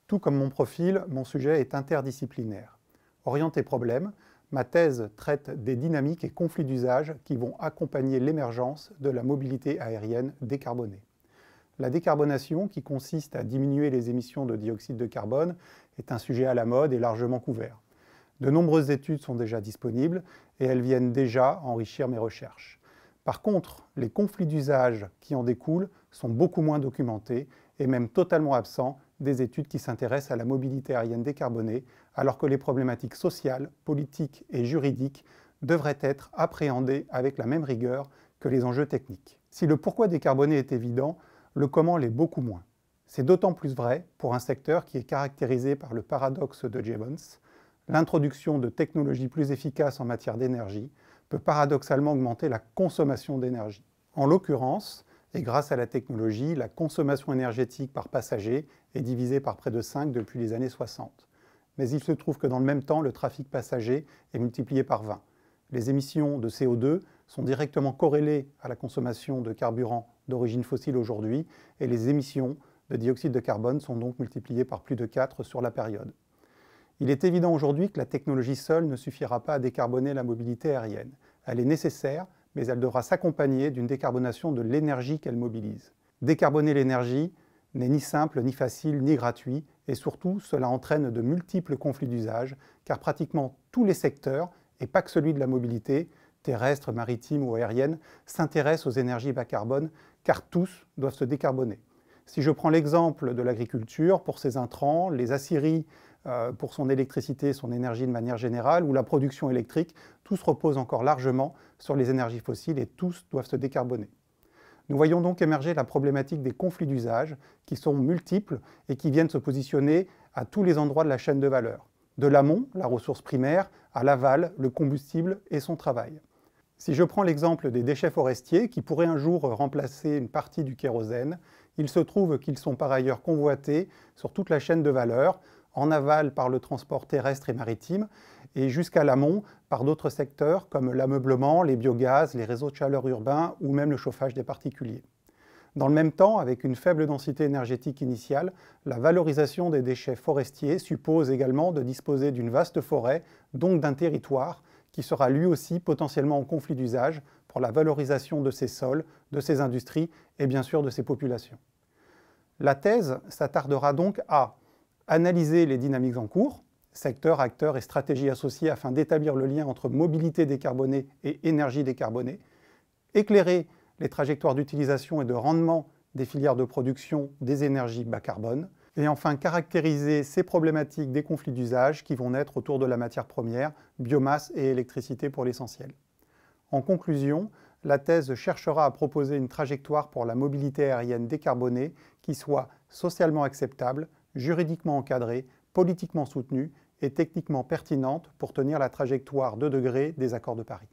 Tout comme mon profil, mon sujet est interdisciplinaire. Orienté problème, ma thèse traite des dynamiques et conflits d'usage qui vont accompagner l'émergence de la mobilité aérienne décarbonée. La décarbonation, qui consiste à diminuer les émissions de dioxyde de carbone, est un sujet à la mode et largement couvert. De nombreuses études sont déjà disponibles et elles viennent déjà enrichir mes recherches. Par contre, les conflits d'usage qui en découlent sont beaucoup moins documentés et même totalement absents des études qui s'intéressent à la mobilité aérienne décarbonée, alors que les problématiques sociales, politiques et juridiques devraient être appréhendées avec la même rigueur que les enjeux techniques. Si le pourquoi décarboner est évident, le comment l'est beaucoup moins. C'est d'autant plus vrai pour un secteur qui est caractérisé par le paradoxe de Jevons. L'introduction de technologies plus efficaces en matière d'énergie peut paradoxalement augmenter la consommation d'énergie. En l'occurrence, et grâce à la technologie, la consommation énergétique par passager est divisée par près de 5 depuis les années 60. Mais il se trouve que dans le même temps, le trafic passager est multiplié par 20. Les émissions de CO2 sont directement corrélées à la consommation de carburant d'origine fossile aujourd'hui et les émissions de dioxyde de carbone sont donc multipliées par plus de 4 sur la période. Il est évident aujourd'hui que la technologie seule ne suffira pas à décarboner la mobilité aérienne. Elle est nécessaire, mais elle devra s'accompagner d'une décarbonation de l'énergie qu'elle mobilise. Décarboner l'énergie n'est ni simple, ni facile, ni gratuit, et surtout, cela entraîne de multiples conflits d'usage, car pratiquement tous les secteurs, et pas que celui de la mobilité, terrestre, maritime ou aérienne, s'intéressent aux énergies bas carbone, car tous doivent se décarboner. Si je prends l'exemple de l'agriculture, pour ses intrants, les aciéries pour son électricité, son énergie de manière générale, ou la production électrique, tous reposent encore largement sur les énergies fossiles et tous doivent se décarboner. Nous voyons donc émerger la problématique des conflits d'usage qui sont multiples et qui viennent se positionner à tous les endroits de la chaîne de valeur. De l'amont, la ressource primaire, à l'aval, le combustible et son travail. Si je prends l'exemple des déchets forestiers qui pourraient un jour remplacer une partie du kérosène, il se trouve qu'ils sont par ailleurs convoités sur toute la chaîne de valeur, en aval par le transport terrestre et maritime, et jusqu'à l'amont par d'autres secteurs comme l'ameublement, les biogaz, les réseaux de chaleur urbains ou même le chauffage des particuliers. Dans le même temps, avec une faible densité énergétique initiale, la valorisation des déchets forestiers suppose également de disposer d'une vaste forêt, donc d'un territoire, qui sera lui aussi potentiellement en conflit d'usage pour la valorisation de ces sols, de ces industries et bien sûr de ces populations. La thèse s'attardera donc à analyser les dynamiques en cours, secteurs, acteurs et stratégies associées afin d'établir le lien entre mobilité décarbonée et énergie décarbonée, éclairer les trajectoires d'utilisation et de rendement des filières de production des énergies bas carbone, et enfin caractériser ces problématiques des conflits d'usage qui vont naître autour de la matière première, biomasse et électricité pour l'essentiel. En conclusion, la thèse cherchera à proposer une trajectoire pour la mobilité aérienne décarbonée qui soit socialement acceptable, juridiquement encadrée, politiquement soutenue et techniquement pertinente pour tenir la trajectoire 2 degrés des accords de Paris.